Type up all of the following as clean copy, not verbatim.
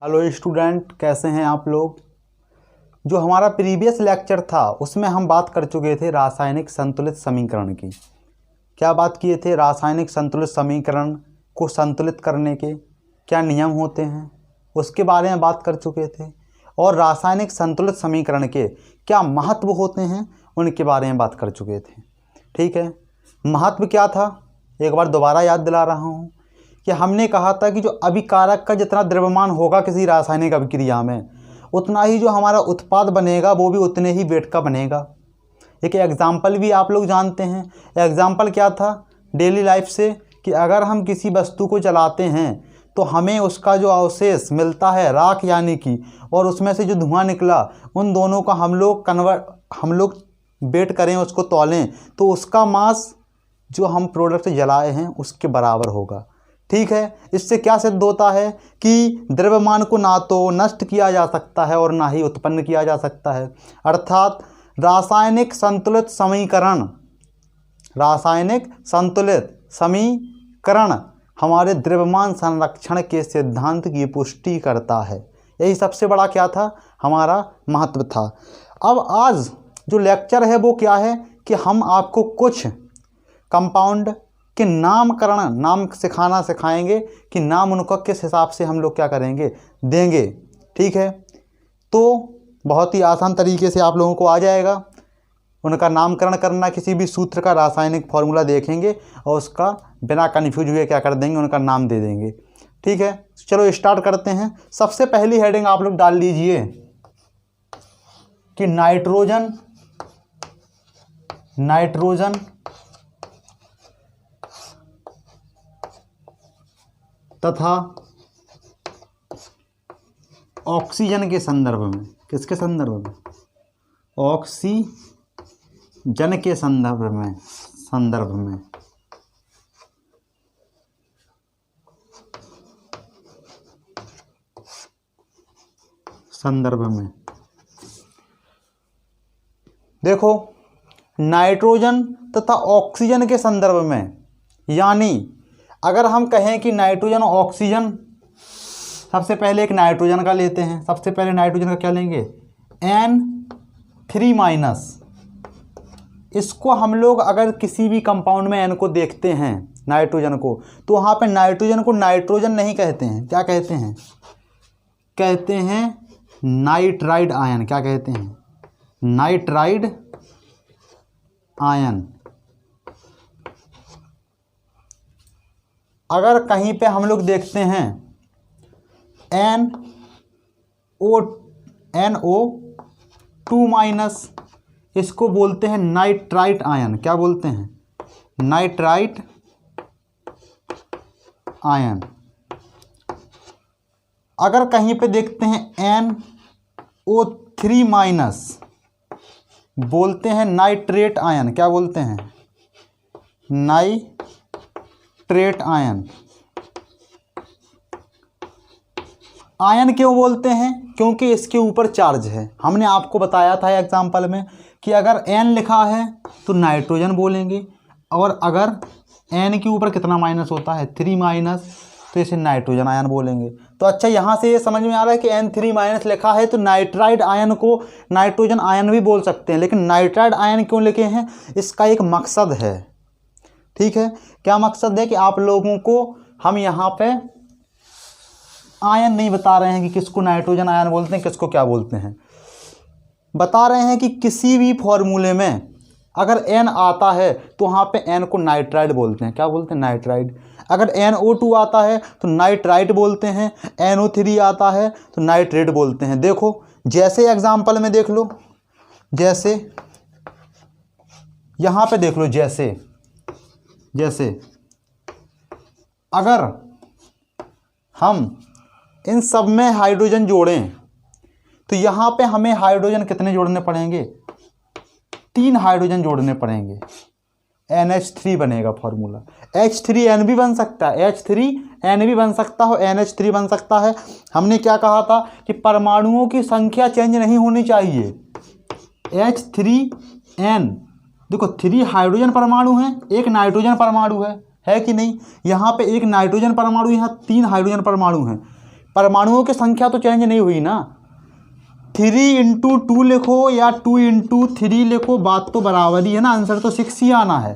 Hello student, कैसे हैं आप लोग। जो हमारा प्रीवियस लेक्चर था उसमें हम बात कर चुके थे रासायनिक संतुलित समीकरण की। क्या बात किए थे? रासायनिक संतुलित समीकरण को संतुलित करने के क्या नियम होते हैं उसके बारे में बात कर चुके थे, और रासायनिक संतुलित समीकरण के क्या महत्व होते हैं उनके बारे में बात कर चुके थे। ठीक है, महत्व क्या था एक बार दोबारा याद दिला रहा हूँ कि हमने कहा था कि जो अभिकारक का जितना द्रव्यमान होगा किसी रासायनिक अभिक्रिया में, उतना ही जो हमारा उत्पाद बनेगा वो भी उतने ही वेट का बनेगा। एक एग्जाम्पल भी आप लोग जानते हैं। एग्जाम्पल क्या था डेली लाइफ से, कि अगर हम किसी वस्तु को जलाते हैं तो हमें उसका जो अवशेष मिलता है राख यानी कि, और उसमें से जो धुआं निकला, उन दोनों का हम लोग वेट करें, उसको तौलें, तो उसका मास जो हम प्रोडक्ट जलाए हैं उसके बराबर होगा। ठीक है, इससे क्या सिद्ध होता है कि द्रव्यमान को ना तो नष्ट किया जा सकता है और ना ही उत्पन्न किया जा सकता है। अर्थात रासायनिक संतुलित समीकरण हमारे द्रव्यमान संरक्षण के सिद्धांत की पुष्टि करता है। यही सबसे बड़ा क्या था, हमारा महत्व था। अब आज जो लेक्चर है वो क्या है कि हम आपको कुछ कंपाउंड के नाम सिखाएंगे कि नाम उनका किस हिसाब से हम लोग क्या करेंगे, देंगे। ठीक है, तो बहुत ही आसान तरीके से आप लोगों को आ जाएगा उनका नामकरण करना। किसी भी सूत्र का रासायनिक फॉर्मूला देखेंगे और उसका बिना कन्फ्यूज हुए क्या कर देंगे, उनका नाम दे देंगे। ठीक है, चलो स्टार्ट करते हैं। सबसे पहली हेडिंग आप लोग डाल लीजिए कि नाइट्रोजन तथा ऑक्सीजन के संदर्भ में, किसके संदर्भ में, ऑक्सीजन के संदर्भ में देखो, नाइट्रोजन तथा ऑक्सीजन के संदर्भ में, यानी अगर हम कहें कि नाइट्रोजन ऑक्सीजन, सबसे पहले एक नाइट्रोजन का लेते हैं। सबसे पहले नाइट्रोजन का क्या लेंगे, N3-। इसको हम लोग अगर किसी भी कंपाउंड में N को देखते हैं नाइट्रोजन को, तो वहाँ पे नाइट्रोजन को नाइट्रोजन नहीं कहते हैं, क्या कहते हैं, कहते हैं नाइट्राइड आयन। क्या कहते हैं, नाइट्राइड आयन। अगर कहीं पे हम लोग देखते हैं NO2-, इसको बोलते हैं नाइट्राइट आयन। क्या बोलते हैं, नाइट्राइट आयन। अगर कहीं पे देखते हैं NO3-, बोलते हैं नाइट्रेट आयन। क्या बोलते हैं, नाइट्रेट आयन। आयन क्यों बोलते हैं, क्योंकि इसके ऊपर चार्ज है। हमने आपको बताया था एग्जाम्पल में कि अगर N लिखा है तो नाइट्रोजन बोलेंगे, और अगर N के ऊपर कितना माइनस होता है, 3-, तो इसे नाइट्रोजन आयन बोलेंगे। तो अच्छा, यहाँ से ये समझ में आ रहा है कि N3- लिखा है तो नाइट्राइड आयन को नाइट्रोजन आयन भी बोल सकते हैं। लेकिन नाइट्राइड आयन क्यों लिखे हैं, इसका एक मकसद है। ठीक है, क्या मकसद है कि आप लोगों को हम यहाँ पे आयन नहीं बता रहे हैं कि किसको नाइट्रोजन आयन बोलते हैं, किसको क्या बोलते हैं। बता रहे हैं कि किसी भी फॉर्मूले में अगर N आता है तो वहाँ पे N को नाइट्राइड बोलते हैं। क्या बोलते हैं, नाइट्राइड। अगर NO2 आता है तो नाइट्राइट बोलते हैं, NO3 आता है तो नाइट्रेट बोलते हैं। देखो, जैसे एग्जाम्पल में देख लो, जैसे यहाँ पे देख लो, जैसे अगर हम इन सब में हाइड्रोजन जोड़ें तो यहाँ पे हमें हाइड्रोजन कितने जोड़ने पड़ेंगे, 3 हाइड्रोजन जोड़ने पड़ेंगे। NH3 बनेगा फॉर्मूला। H3N भी बन सकता है, H3N भी बन सकता है, NH3 बन सकता है। हमने क्या कहा था कि परमाणुओं की संख्या चेंज नहीं होनी चाहिए। H3N, देखो 3 हाइड्रोजन परमाणु हैं, 1 नाइट्रोजन परमाणु है कि नहीं। यहाँ पे 1 नाइट्रोजन परमाणु, यहाँ 3 हाइड्रोजन परमाणु हैं। परमाणुओं की संख्या तो चेंज नहीं हुई ना। 3 × 2 लिखो या 2 × 3 लिखो, बात तो बराबर ही है ना, आंसर तो 6 ही आना है।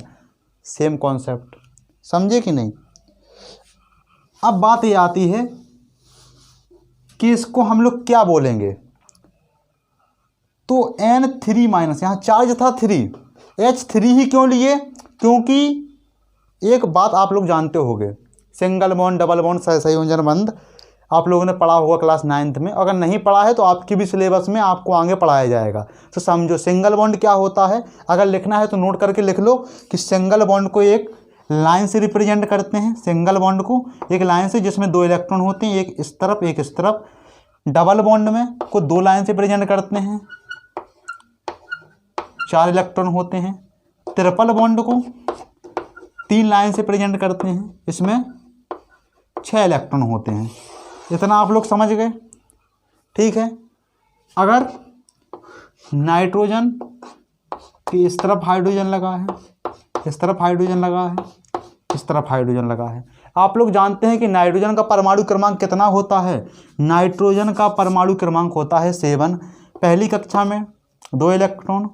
सेम कॉन्सेप्ट, समझे कि नहीं। अब बात ये आती है कि इसको हम लोग क्या बोलेंगे। तो N3- यहाँ चार्ज था 3, H3 ही क्यों लिए, क्योंकि एक बात आप लोग जानते होंगे, सिंगल बॉन्ड डबल बॉन्ड सहसंयोजन बंध आप लोगों ने पढ़ा होगा क्लास 9th में। अगर नहीं पढ़ा है तो आपकी भी सिलेबस में आपको आगे पढ़ाया जाएगा। तो समझो सिंगल बॉन्ड क्या होता है, अगर लिखना है तो नोट करके लिख लो कि सिंगल बॉन्ड को एक लाइन से रिप्रेजेंट करते हैं। सिंगल बॉन्ड को एक लाइन से जिसमें 2 इलेक्ट्रॉन होते हैं, एक इस तरफ एक इस तरफ। डबल बॉन्ड में को 2 लाइन से प्रेजेंट करते हैं, 4 इलेक्ट्रॉन होते हैं। ट्रिपल बॉन्ड को 3 लाइन से प्रेजेंट करते हैं, इसमें 6 इलेक्ट्रॉन होते हैं। इतना आप लोग समझ गए, ठीक है। अगर नाइट्रोजन की इस तरफ हाइड्रोजन लगा है, इस तरफ हाइड्रोजन लगा है, इस तरफ हाइड्रोजन लगा है। आप लोग जानते हैं कि नाइट्रोजन का परमाणु क्रमांक कितना होता है। नाइट्रोजन का परमाणु क्रमांक होता है 7। पहली कक्षा में 2 इलेक्ट्रॉन,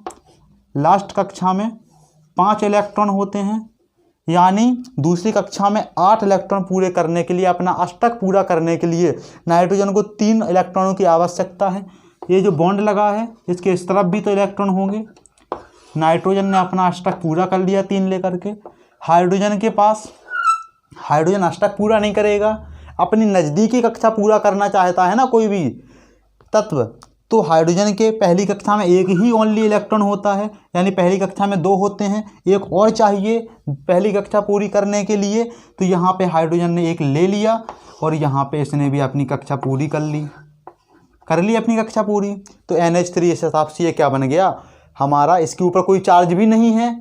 लास्ट कक्षा में 5 इलेक्ट्रॉन होते हैं। यानी दूसरी कक्षा में 8 इलेक्ट्रॉन पूरे करने के लिए, अपना अष्टक पूरा करने के लिए नाइट्रोजन को 3 इलेक्ट्रॉनों की आवश्यकता है। ये जो बॉन्ड लगा है इसके इस तरफ भी तो इलेक्ट्रॉन होंगे। नाइट्रोजन ने अपना अष्टक पूरा कर लिया 3 लेकर के। हाइड्रोजन के पास, हाइड्रोजन अष्टक पूरा नहीं करेगा, अपनी नज़दीकी कक्षा पूरा करना चाहता है ना कोई भी तत्व। तो हाइड्रोजन के पहली कक्षा में एक ही ओनली इलेक्ट्रॉन होता है, यानी पहली कक्षा में 2 होते हैं, एक और चाहिए पहली कक्षा पूरी करने के लिए। तो यहाँ पे हाइड्रोजन ने एक ले लिया और यहाँ पे इसने भी अपनी कक्षा पूरी कर ली अपनी कक्षा पूरी। तो NH3 इस हिसाब से ये क्या बन गया हमारा, इसके ऊपर कोई चार्ज भी नहीं है,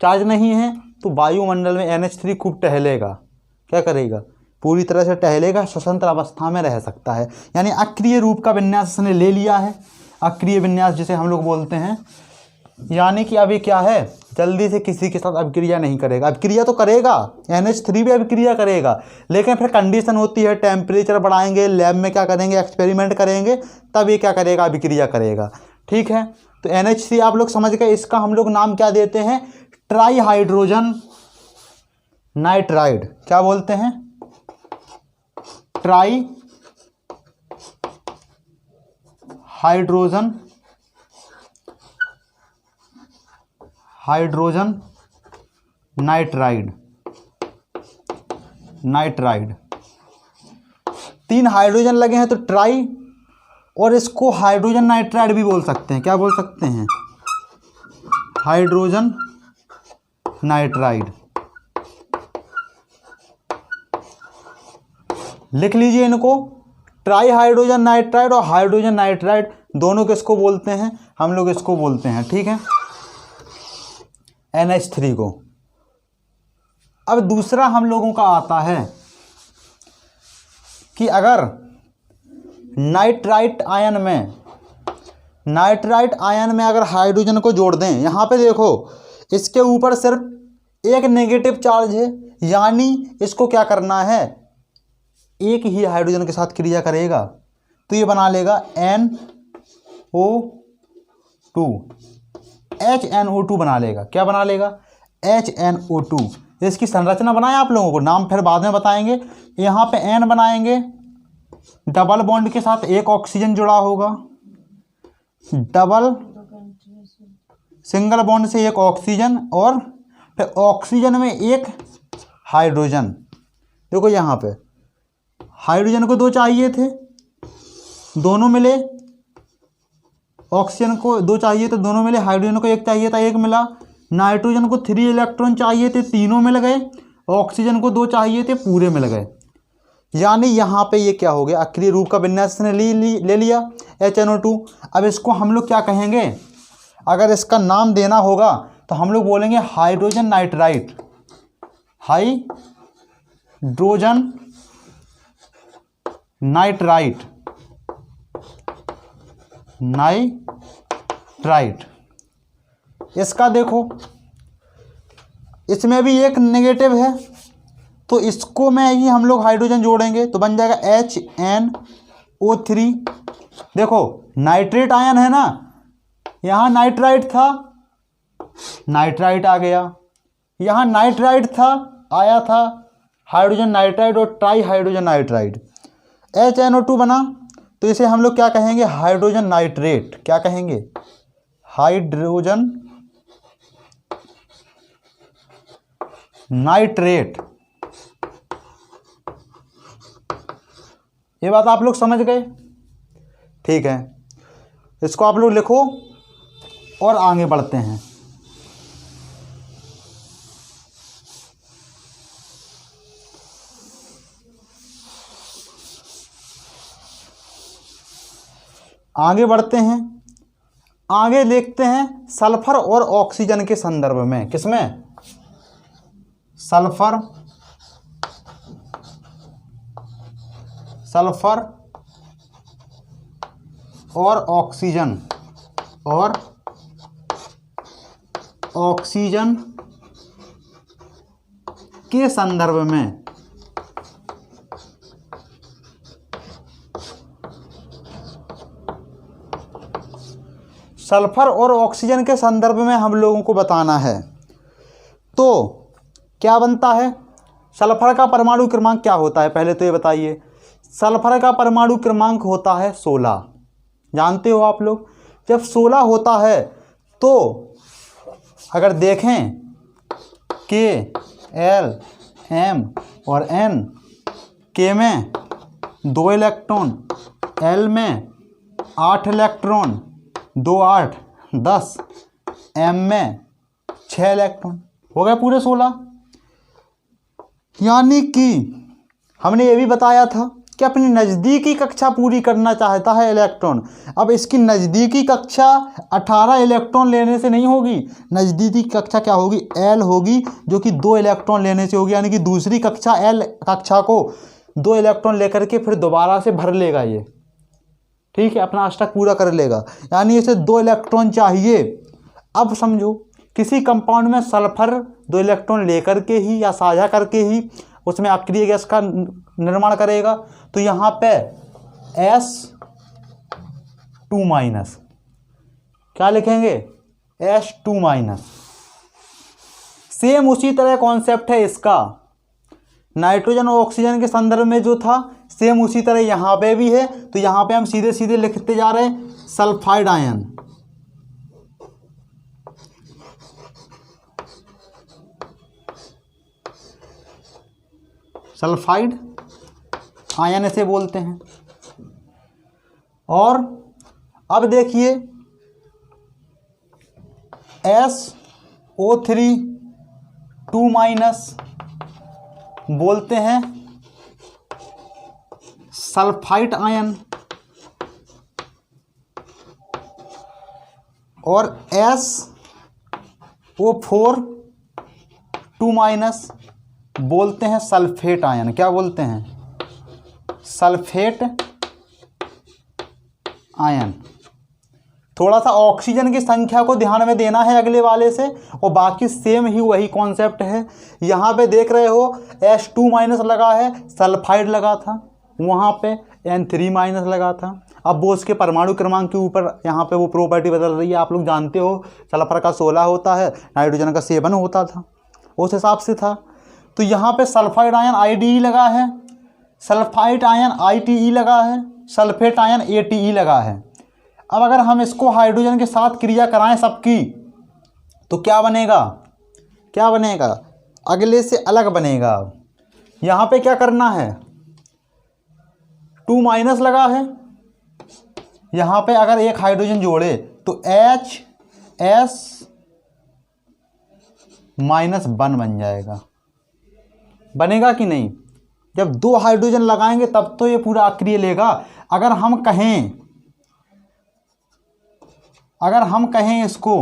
चार्ज नहीं है तो वायुमंडल में NH3 खूब टहलेगा, क्या करेगा, पूरी तरह से टहलेगा, स्वतंत्र अवस्था में रह सकता है। यानी अक्रिय रूप का विन्यास इसने ले लिया है, अक्रिय विन्यास जिसे हम लोग बोलते हैं। यानी कि अभी क्या है, जल्दी से किसी के साथ अभिक्रिया नहीं करेगा। अभिक्रिया तो करेगा, NH3 भी अभिक्रिया करेगा, लेकिन फिर कंडीशन होती है, टेम्परेचर बढ़ाएंगे, लैब में क्या करेंगे, एक्सपेरिमेंट करेंगे, तब ये क्या करेगा, अभिक्रिया करेगा, ठीक है। तो NH3 आप लोग समझ गए, इसका हम लोग नाम क्या देते हैं, ट्राई हाइड्रोजन नाइट्राइड। क्या बोलते हैं, ट्राई हाइड्रोजन नाइट्राइड। 3 हाइड्रोजन लगे हैं तो ट्राई, और इसको हाइड्रोजन नाइट्राइड भी बोल सकते हैं। क्या बोल सकते हैं, हाइड्रोजन नाइट्राइड। लिख लीजिए इनको, ट्राई हाइड्रोजन नाइट्राइड और हाइड्रोजन नाइट्राइड दोनों किसको बोलते हैं, हम लोग इसको बोलते हैं, ठीक है, NH3 को। अब दूसरा हम लोगों का आता है कि अगर नाइट्राइट आयन में अगर हाइड्रोजन को जोड़ दें, यहाँ पे देखो इसके ऊपर सिर्फ एक नेगेटिव चार्ज है, यानी इसको क्या करना है, एक ही हाइड्रोजन के साथ क्रिया करेगा, तो ये बना लेगा NO2, HNO2 बना लेगा। क्या बना लेगा, HNO2। इसकी संरचना बनाए आप लोगों को, नाम फिर बाद में बताएंगे। यहाँ पे N बनाएंगे, डबल बॉन्ड के साथ एक ऑक्सीजन जुड़ा होगा, डबल सिंगल बॉन्ड से एक ऑक्सीजन, और फिर ऑक्सीजन में एक हाइड्रोजन। देखो यहाँ पे हाइड्रोजन को 2 चाहिए थे, दोनों मिले, ऑक्सीजन को 2 चाहिए थे, दोनों मिले, हाइड्रोजन को 1 चाहिए था, 1 मिला, नाइट्रोजन को 3 इलेक्ट्रॉन चाहिए थे, तीनों मिल गए, ऑक्सीजन को 2 चाहिए थे, पूरे मिल गए। यानी यहाँ पे ये क्या हो गया, अक्रिय रूप का विन्यास ने ले लिया HNO2। अब इसको हम लोग क्या कहेंगे, अगर इसका नाम देना होगा तो हम लोग बोलेंगे हाइड्रोजन नाइट्राइट, हाइड्रोजन नाइट्राइट। इसका देखो इसमें भी एक नेगेटिव है, तो इसको में ही हम लोग हाइड्रोजन जोड़ेंगे तो बन जाएगा HNO3। देखो नाइट्रेट आयन है ना, यहाँ नाइट्राइट था, नाइट्राइट आ गया, यहाँ नाइट्राइट था, आया था हाइड्रोजन नाइट्राइड और ट्राई हाइड्रोजन नाइट्राइड, HNO2 बना। तो इसे हम लोग क्या कहेंगे, हाइड्रोजन नाइट्रेट। क्या कहेंगे, हाइड्रोजन नाइट्रेट। ये बात आप लोग समझ गए, ठीक है। इसको आप लोग लिखो और आगे बढ़ते हैं। आगे बढ़ते हैं, आगे देखते हैं सल्फर और ऑक्सीजन के संदर्भ में। किसमें, सल्फर, सल्फर और ऑक्सीजन, और ऑक्सीजन के संदर्भ में। सल्फर और ऑक्सीजन के संदर्भ में हम लोगों को बताना है। तो क्या बनता है, सल्फर का परमाणु क्रमांक क्या होता है, पहले तो ये बताइए। सल्फर का परमाणु क्रमांक होता है 16, जानते हो आप लोग। जब 16 होता है तो अगर देखें के, एल, एम और एन, के में 2 इलेक्ट्रॉन, एल में 8 इलेक्ट्रॉन, 2 8 10, एम में 6 इलेक्ट्रॉन, हो गए पूरे 16। यानी कि हमने ये भी बताया था कि अपनी नज़दीकी कक्षा पूरी करना चाहता है इलेक्ट्रॉन। अब इसकी नज़दीकी कक्षा 18 इलेक्ट्रॉन लेने से नहीं होगी, नज़दीकी कक्षा क्या होगी, एल होगी, जो कि 2 इलेक्ट्रॉन लेने से होगी। यानी कि दूसरी कक्षा एल कक्षा को 2 इलेक्ट्रॉन लेकर के फिर दोबारा से भर लेगा ये, ठीक है, अपना अष्टक पूरा कर लेगा। यानी इसे 2 इलेक्ट्रॉन चाहिए। अब समझो किसी कंपाउंड में सल्फर 2 इलेक्ट्रॉन लेकर के ही या साझा करके ही उसमें अक्रिय गैस का निर्माण करेगा। तो यहाँ पे S2-, क्या लिखेंगे, S2-। सेम उसी तरह कॉन्सेप्ट है इसका, नाइट्रोजन और ऑक्सीजन के संदर्भ में जो था सेम उसी तरह यहाँ पे भी है। तो यहाँ पे हम सीधे सीधे लिखते जा रहे हैं सल्फाइड आयन, सल्फाइड आयन इसे बोलते हैं। और अब देखिए SO3-2- बोलते हैं सल्फाइड आयन, और SO4-2- बोलते हैं सल्फेट आयन। क्या बोलते हैं, सल्फेट आयन। थोड़ा सा ऑक्सीजन की संख्या को ध्यान में देना है अगले वाले से, और बाकी सेम ही वही कॉन्सेप्ट है। यहाँ पे देख रहे हो S2- लगा है, सल्फाइड लगा था, वहाँ पे N3- लगा था। अब वो उसके परमाणु क्रमांक के ऊपर यहाँ पे वो प्रॉपर्टी बदल रही है। आप लोग जानते हो सल्फर का 16 होता है, नाइट्रोजन का 7 होता था, उस हिसाब से था। तो यहाँ पे सल्फाइड आयन IDE लगा है, सल्फाइड आयन ITE लगा है, सल्फेट आयन ATE लगा है। अब अगर हम इसको हाइड्रोजन के साथ क्रिया कराएं सबकी, तो क्या बनेगा, क्या बनेगा, अगले से अलग बनेगा। यहाँ पे क्या करना है, 2- लगा है, यहाँ पे अगर एक हाइड्रोजन जोड़े तो HS-1 बन जाएगा, बनेगा कि नहीं। जब 2 हाइड्रोजन लगाएंगे तब तो ये पूरा अक्रिय लेगा। अगर हम कहें इसको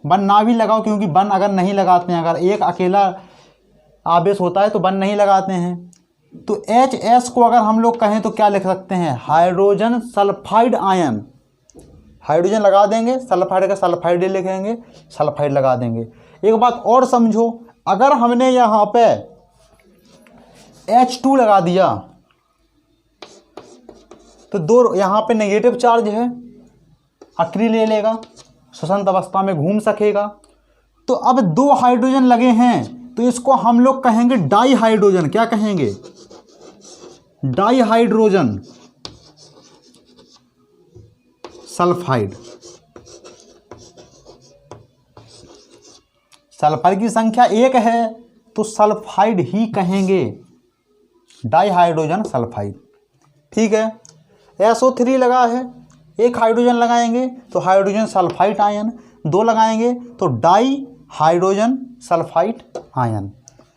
बन ना भी लगाओ, क्योंकि बन अगर नहीं लगाते हैं, अगर एक अकेला आवेश होता है तो बन नहीं लगाते हैं, तो HS को अगर हम लोग कहें तो क्या लिख सकते हैं, हाइड्रोजन सल्फाइड आयन। हाइड्रोजन लगा देंगे, सल्फाइड का सल्फाइड लिखेंगे, सल्फाइड लगा देंगे। एक बात और समझो, अगर हमने यहाँ पे H2 लगा दिया तो दो यहाँ पे नेगेटिव चार्ज है, अक्री ले लेगा, श्वसंत अवस्था में घूम सकेगा। तो अब दो हाइड्रोजन लगे हैं तो इसको हम लोग कहेंगे डाई हाइड्रोजन। क्या कहेंगे? Di hydrogen sulphide. सल्फर की संख्या एक है तो सल्फाइड ही कहेंगे, डाई हाइड्रोजन सल्फाइड। ठीक है। SO3 लगा है, एक हाइड्रोजन लगाएंगे तो हाइड्रोजन सल्फाइड आयन, दो लगाएंगे तो di hydrogen sulphide ion.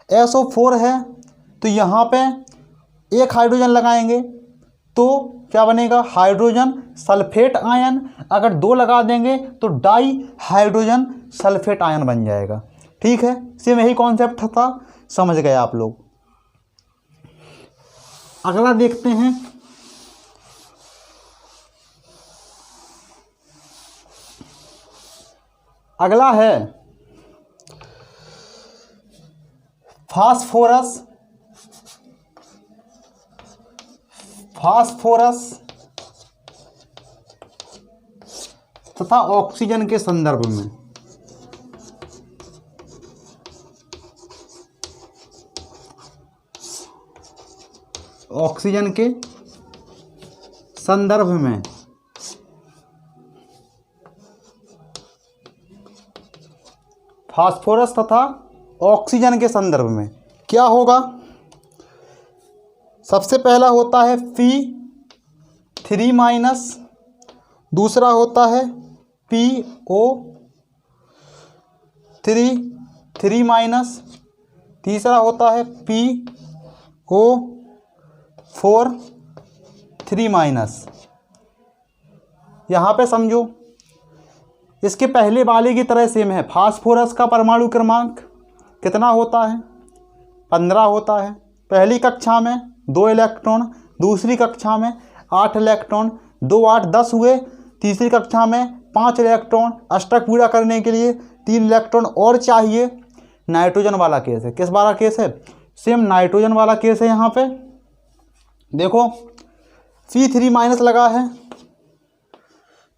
SO4 है तो यहाँ पे एक हाइड्रोजन लगाएंगे तो क्या बनेगा? Hydrogen sulphate ion. अगर दो लगा देंगे तो डाई हाइड्रोजन सल्फेट आयन बन जाएगा। ठीक है, सेम यही कॉन्सेप्ट था, समझ गए आप लोग। अगला देखते हैं, अगला है फास्फोरस। फास्फोरस तथा ऑक्सीजन के संदर्भ में। ऑक्सीजन के संदर्भ में फास्फोरस तथा ऑक्सीजन के संदर्भ में क्या होगा? सबसे पहला होता है P3-, दूसरा होता है PO3-, तीसरा होता है PO4-। यहाँ पे समझो, इसके पहले वाले की तरह सेम है। फास्फोरस का परमाणु क्रमांक कितना होता है? 15 होता है। पहली कक्षा में 2 इलेक्ट्रॉन, दूसरी कक्षा में 8 इलेक्ट्रॉन, 2 8 10 हुए। तीसरी कक्षा में 5 इलेक्ट्रॉन, अष्टक पूरा करने के लिए 3 इलेक्ट्रॉन और चाहिए। नाइट्रोजन वाला केस है। किस वाला केस है? सेम नाइट्रोजन वाला केस है। यहाँ पे देखो C3- लगा है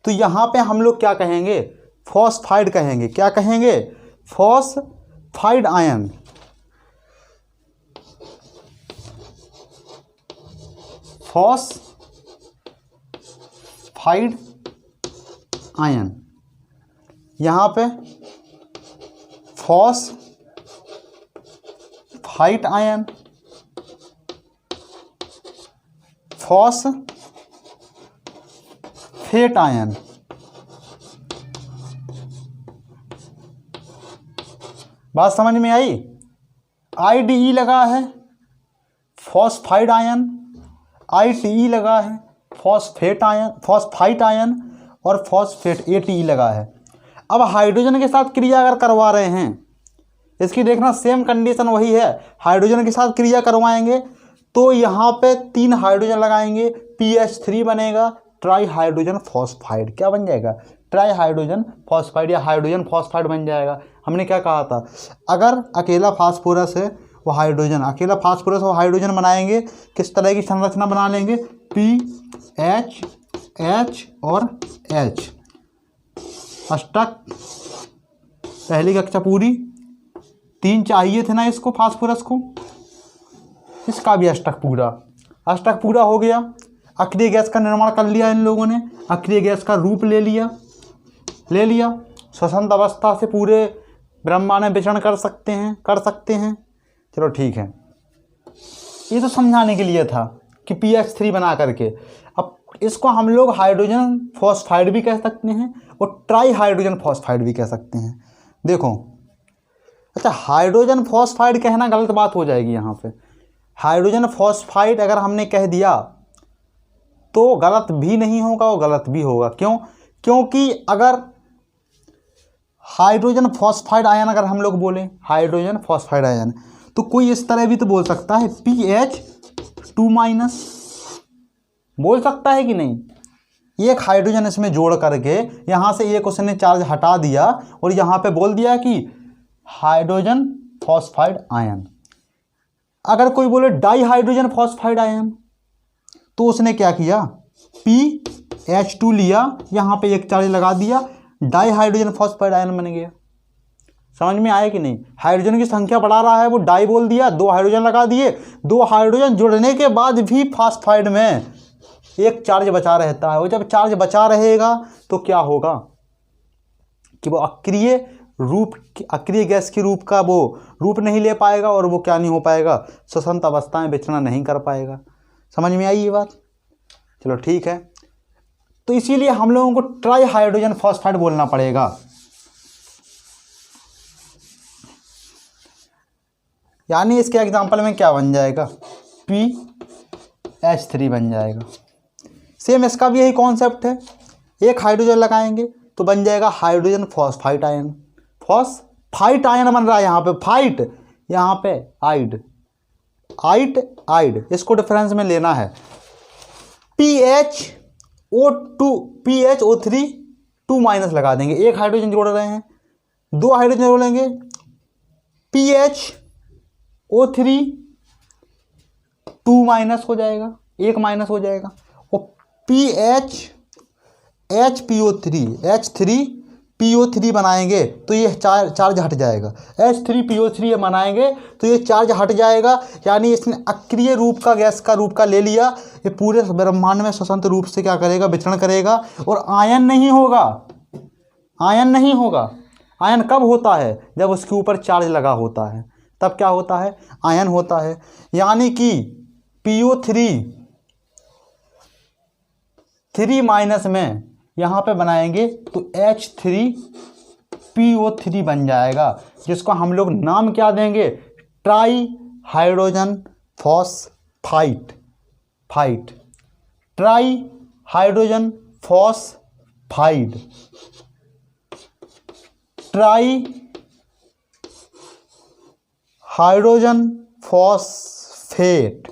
तो यहाँ पे हम लोग क्या कहेंगे? फॉस्फाइड कहेंगे। क्या कहेंगे? Phosphide ion. Phosphide ion. यहाँ पे फॉस्फाइड आयन, फॉस्फेट आयन। बात समझ में आई? IDE लगा है फॉस्फाइड आयन, ITE लगा है फॉस्फेट आयन, फॉस्फाइट आयन, और फॉस्फेट ATE लगा है। अब हाइड्रोजन के साथ क्रिया अगर करवा रहे हैं, इसकी देखना सेम कंडीशन वही है। हाइड्रोजन के साथ क्रिया करवाएंगे तो यहाँ पे 3 हाइड्रोजन लगाएंगे, PH3 बनेगा, ट्राई हाइड्रोजन फॉस्फाइड। क्या बन जाएगा? ट्राई हाइड्रोजन फॉस्फाइड या हाइड्रोजन फॉस्फाइड बन जाएगा। हमने क्या कहा था? अगर अकेला फास्फोरस है वो हाइड्रोजन, अकेला फास्फोरस वो हाइड्रोजन बनाएंगे, किस तरह की संरचना बना लेंगे? PH H और H। अष्टक पहली कक्षा पूरी। 3 चाहिए थे ना इसको, फास्फोरस को, इसका भी अष्टक पूरा। अष्टक पूरा हो गया। अक्रिय गैस का निर्माण कर लिया इन लोगों ने, अक्रिय गैस का रूप ले लिया। श्वसंत अवस्था से पूरे ब्रह्मांड में विचरण कर सकते हैं। चलो ठीक है, ये तो समझाने के लिए था कि PH3 बना करके। अब इसको हम लोग हाइड्रोजन फॉस्फाइड भी कह सकते हैं और ट्राई हाइड्रोजन फॉस्फाइड भी कह सकते हैं। देखो, अच्छा, हाइड्रोजन फॉस्फाइड कहना गलत बात हो जाएगी यहाँ पे। हाइड्रोजन फॉस्फाइड अगर हमने कह दिया तो गलत भी नहीं होगा और गलत भी होगा। क्यों? क्योंकि अगर हाइड्रोजन फॉस्फाइड आयन अगर हम लोग बोले हाइड्रोजन फॉस्फाइड आयन, तो कोई इस तरह भी तो बोल सकता है PH2- बोल सकता है कि नहीं। एक हाइड्रोजन इसमें जोड़ करके यहाँ से एक उसने चार्ज हटा दिया और यहाँ पे बोल दिया कि हाइड्रोजन फॉस्फाइड आयन। अगर कोई बोले डाई हाइड्रोजन फॉस्फाइड आयन, तो उसने क्या किया, PH2 लिया, यहाँ पे एक चार्ज लगा दिया, डाई हाइड्रोजन फॉस्फाइड आयन बन गया। समझ में आया कि नहीं? हाइड्रोजन की संख्या बढ़ा रहा है, वो डाई बोल दिया, 2 हाइड्रोजन लगा दिए, 2 हाइड्रोजन जुड़ने के बाद भी फॉस्फाइड में एक चार्ज बचा रहता है। वो जब चार्ज बचा रहेगा तो क्या होगा कि वो अक्रिय गैस की रूप का वो रूप नहीं ले पाएगा, और वो क्या नहीं हो पाएगा, श्वसंत अवस्था में विचरण नहीं कर पाएगा। समझ में आई ये बात? चलो ठीक है। तो इसीलिए हम लोगों को ट्राई हाइड्रोजन फॉस्फाइड बोलना पड़ेगा। यानी इसके एग्जाम्पल में क्या बन जाएगा, PH3 बन जाएगा। सेम इसका भी यही कॉन्सेप्ट है, एक हाइड्रोजन लगाएंगे तो बन जाएगा hydrogen phosphide ion. Phosphide ion बन रहा है यहाँ पे, फाइट, यहाँ पे आइड, आइड, इसको डिफरेंस में लेना है। PHO2 PHO3 2 माइनस लगा देंगे, एक हाइड्रोजन जोड़ रहे हैं, 2 हाइड्रोजन जोड़ेंगे, PHO3 2 माइनस हो जाएगा, 1 माइनस हो जाएगा, और H3PO3 बनाएंगे तो ये चार्ज हट जाएगा। H3PO3 बनाएंगे तो ये चार्ज हट जाएगा। यानी इसने अक्रिय रूप का गैस का रूप का ले लिया, ये पूरे ब्रह्मांड में स्वतंत्र रूप से क्या करेगा, विचरण करेगा, और आयन नहीं होगा। आयन नहीं होगा। आयन कब होता है, जब उसके ऊपर चार्ज लगा होता है, तब क्या होता है, आयन होता है। यानी कि PO3 3 माइनस में यहाँ पे बनाएंगे तो H3PO3 बन जाएगा, जिसको हम लोग नाम क्या देंगे, try hydrogen phosphide, try hydrogen phosphide, try hydrogen phosphate,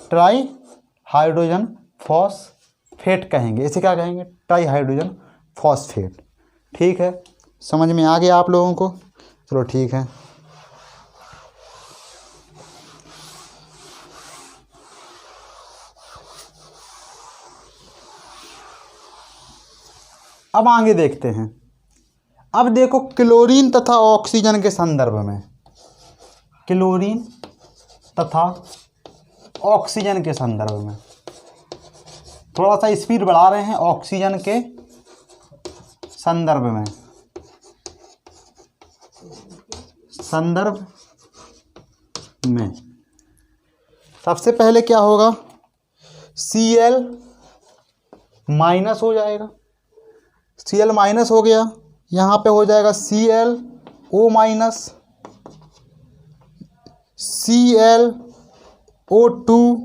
try hydrogen phosphate कहेंगे। इसे क्या कहेंगे, ट्राई हाइड्रोजन फॉस्फेट। ठीक है, समझ में आ गया आप लोगों को? चलो ठीक है। अब आगे देखते हैं। अब देखो क्लोरीन तथा ऑक्सीजन के संदर्भ में, क्लोरीन तथा ऑक्सीजन के संदर्भ में थोड़ा सा स्पीड बढ़ा रहे हैं। ऑक्सीजन के संदर्भ में सबसे पहले क्या होगा, Cl माइनस हो जाएगा, Cl माइनस हो गया, यहाँ पे हो जाएगा ClO minus, ClO2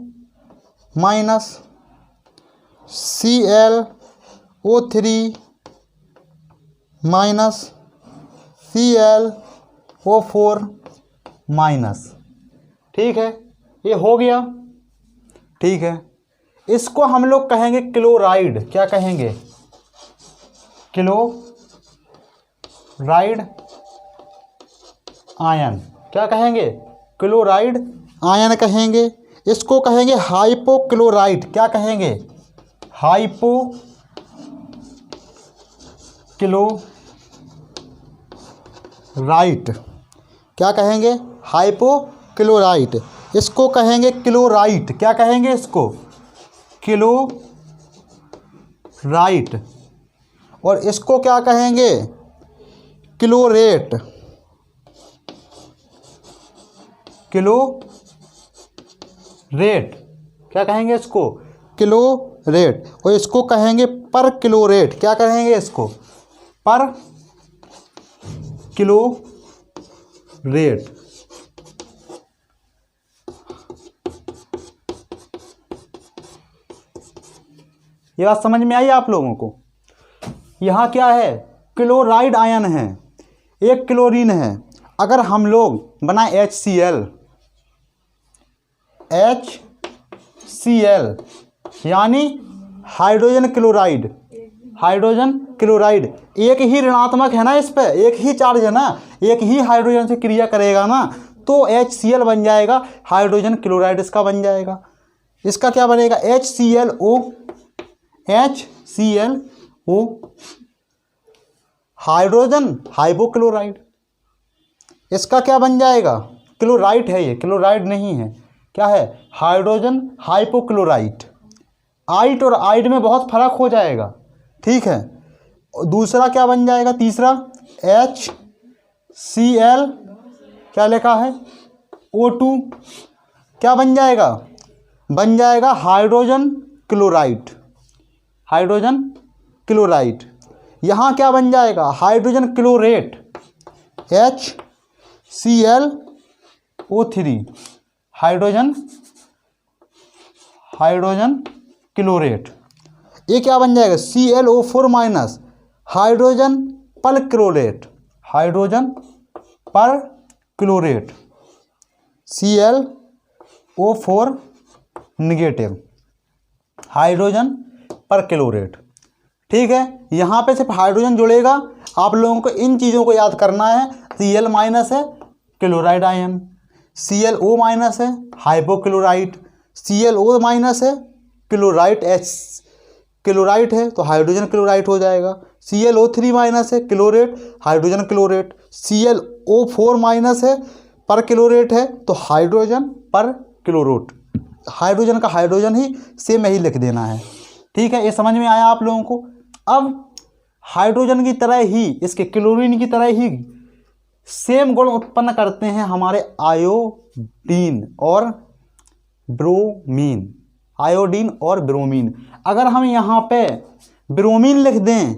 minus, ClO3 minus, ClO4 minus. ठीक है, ये हो गया। ठीक है, इसको हम लोग कहेंगे क्लोराइड। क्या कहेंगे, क्लोराइड आयन। क्या कहेंगे, क्लोराइड आयन कहेंगे। इसको कहेंगे हाइपोक्लोराइट। क्या कहेंगे, हाइपोक्लोराइट। क्या कहेंगे, हाइपोक्लोराइट। इसको कहेंगे क्लोराइट। क्या कहेंगे इसको, क्लोराइट। और इसको क्या कहेंगे, क्लोरेट। क्लोरेट। क्या कहेंगे इसको, क्लोरेट। और इसको कहेंगे पर क्लोरेट। क्या कहेंगे इसको, पर क्लोरेट। ये बात समझ में आई आप लोगों को? यहाँ क्या है, क्लोराइड आयन है, एक क्लोरीन है। अगर हम लोग बनाए HCl यानी हाइड्रोजन क्लोराइड, एक ही ऋणात्मक है ना, इस पे एक ही चार्ज है ना, एक ही हाइड्रोजन से क्रिया करेगा ना, तो HCl बन जाएगा, हाइड्रोजन क्लोराइड इसका बन जाएगा। इसका क्या बनेगा, HClO, HClO, हाइड्रोजन हाइपोक्लोराइड। इसका क्या बन जाएगा, क्लोराइड है ये, क्लोराइड नहीं है, क्या है, हाइड्रोजन हाइपोक्लोराइड। आइट और आइड में बहुत फर्क हो जाएगा, ठीक है। दूसरा क्या बन जाएगा, तीसरा HCl, क्या लिखा है, O2, क्या बन जाएगा, बन जाएगा हाइड्रोजन क्लोराइड, हाइड्रोजन क्लोराइड। यहाँ क्या बन जाएगा, hydrogen chlorate, HClO3, hydrogen chlorate. ये क्या बन जाएगा, ClO4 minus, hydrogen perchlorate, hydrogen perchlorate, ClO4 negative, hydrogen perchlorate, ठीक है। यहाँ पे सिर्फ हाइड्रोजन जुड़ेगा, आप लोगों को इन चीज़ों को याद करना है। Cl माइनस है क्लोराइड आयन, ClO माइनस है हाइपोक्लोराइड, ClO माइनस है क्लोराइड, क्लोराइड है तो हाइड्रोजन क्लोराइड हो जाएगा। ClO3 माइनस है chlorate, hydrogen chlorate. ClO4 minus है पर क्लोरेट है तो हाइड्रोजन पर क्लोरोट, हाइड्रोजन का हाइड्रोजन ही सेम ही लिख देना है, ठीक है। ये समझ में आया आप लोगों को। अब हाइड्रोजन की तरह ही, इसके क्लोरीन की तरह ही सेम गुण उत्पन्न करते हैं हमारे आयोडीन और ब्रोमीन, आयोडीन और ब्रोमीन। अगर हम यहाँ पे ब्रोमीन लिख दें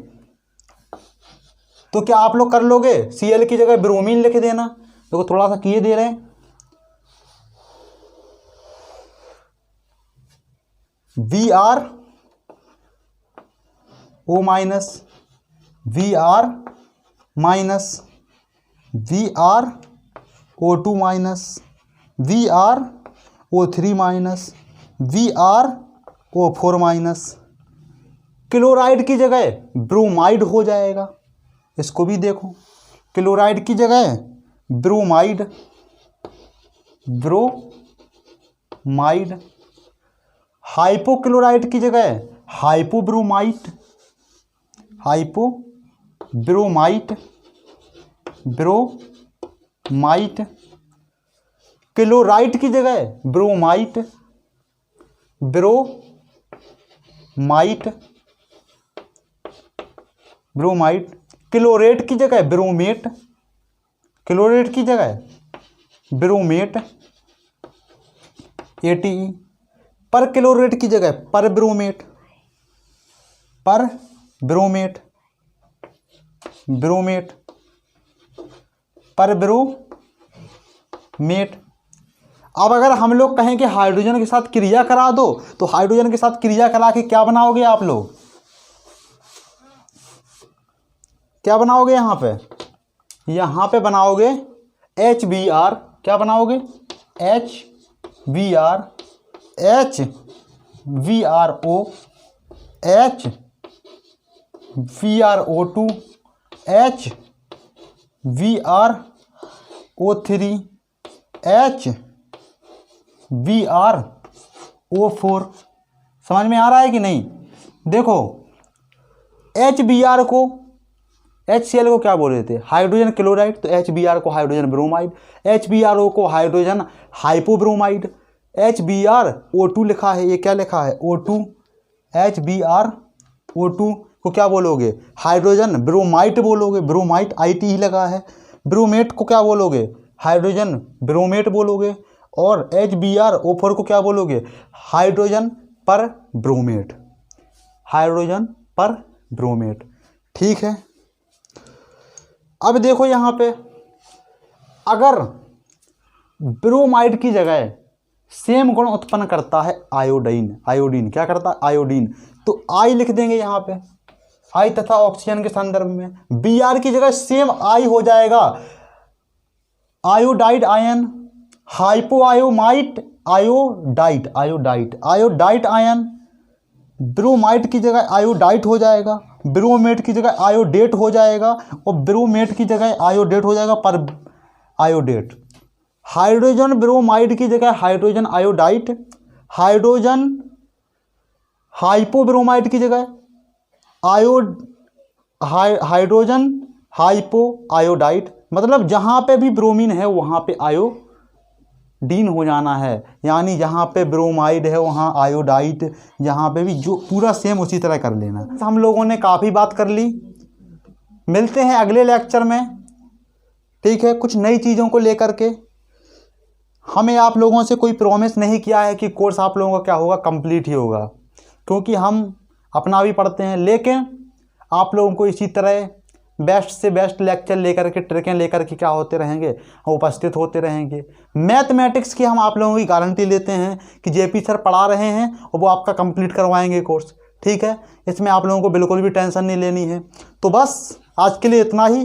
तो क्या आप लोग कर लोगे, Cl की जगह ब्रोमीन लिख देना। देखो थोड़ा सा किए दे रहे हैं, VrO minus, Vr minus, VrO2 minus, VrO3 minus, VrO4 minus. Chloride की जगह ब्रोमाइड हो जाएगा, इसको भी देखो, क्लोराइड की जगह ब्रोमाइड, ब्रोमाइड। हाइपोक्लोराइड की जगह हाइपोब्रोमाइट, हाइपोब्रोमाइट, ब्रोमाइट। क्लोराइड की जगह ब्रोमाइट, ब्रोमाइट, ब्रोमाइट। क्लोरेट की जगह ब्रोमेट, क्लोरेट की जगह ब्रोमेट, ATE। पर क्लोरेट की जगह पर ब्रोमेट, पर ब्रोमेट, ब्रोमेट, पर ब्रोमेट। अब अगर हम लोग कहें कि हाइड्रोजन के साथ क्रिया करा दो तो हाइड्रोजन के साथ क्रिया करा के क्या बनाओगे आप लोग, क्या बनाओगे, यहाँ पे बनाओगे HBr, क्या बनाओगे, HBr, HVRO, HVRO2, HVRO3, HVRO4। समझ में आ रहा है कि नहीं। देखो HBr को, HCl को क्या बोल रहे थे, हाइड्रोजन क्लोराइड, तो HBr को हाइड्रोजन ब्रोमाइड, HBRO को हाइड्रोजन हाइपोब्रोमाइड, HBRO2 लिखा है, ये क्या लिखा है, O2, HBRO2 को क्या बोलोगे, हाइड्रोजन ब्रोमाइट बोलोगे, ब्रोमाइट IT ही लगा है। ब्रोमेट को क्या बोलोगे, हाइड्रोजन ब्रोमेट बोलोगे, और HBRO4 को क्या बोलोगे, हाइड्रोजन पर ब्रोमेट, हाइड्रोजन पर ब्रोमेट, ठीक है। अब देखो यहाँ पे अगर ब्रोमाइड की जगह सेम गुण उत्पन्न करता है आयोडीन, आयोडीन क्या करता है, आयोडीन, तो आई लिख देंगे यहाँ पे, आई तथा ऑक्सीजन के संदर्भ में। Br की जगह सेम आई हो जाएगा, iodide ion, hypoiodite, iodite, iodite, iodite ion. Bromide की जगह आयोडाइट हो जाएगा, ब्रोमेट की जगह आयोडेट हो जाएगा, और ब्रोमेट की जगह आयोडेट हो जाएगा पर आयोडेट, हाइड्रोजन ब्रोमाइड की जगह हाइड्रोजन आयोडाइड, हाइड्रोजन हाइपोब्रोमाइड की जगह हाइड्रोजन हाइपो आयोडाइड, मतलब जहाँ पे भी ब्रोमीन है वहाँ पे आयोडीन हो जाना है, यानी जहाँ पे ब्रोमाइड है वहाँ आयोडाइड, जहाँ पे भी जो पूरा सेम उसी तरह कर लेना। हम लोगों ने काफ़ी बात कर ली, मिलते हैं अगले लेक्चर में, ठीक है, कुछ नई चीज़ों को लेकर के। हमें आप लोगों से कोई प्रॉमिस नहीं किया है कि कोर्स आप लोगों का क्या होगा, कंप्लीट ही होगा, क्योंकि हम अपना भी पढ़ते हैं, लेकिन आप लोगों को इसी तरह बेस्ट से बेस्ट लेक्चर लेकर के, ट्रिकें लेकर के क्या होते रहेंगे, उपस्थित होते रहेंगे। मैथमेटिक्स की हम आप लोगों की गारंटी लेते हैं कि जेपी सर पढ़ा रहे हैं और वो आपका कंप्लीट करवाएंगे कोर्स, ठीक है, इसमें आप लोगों को बिल्कुल भी टेंशन नहीं लेनी है। तो बस आज के लिए इतना ही।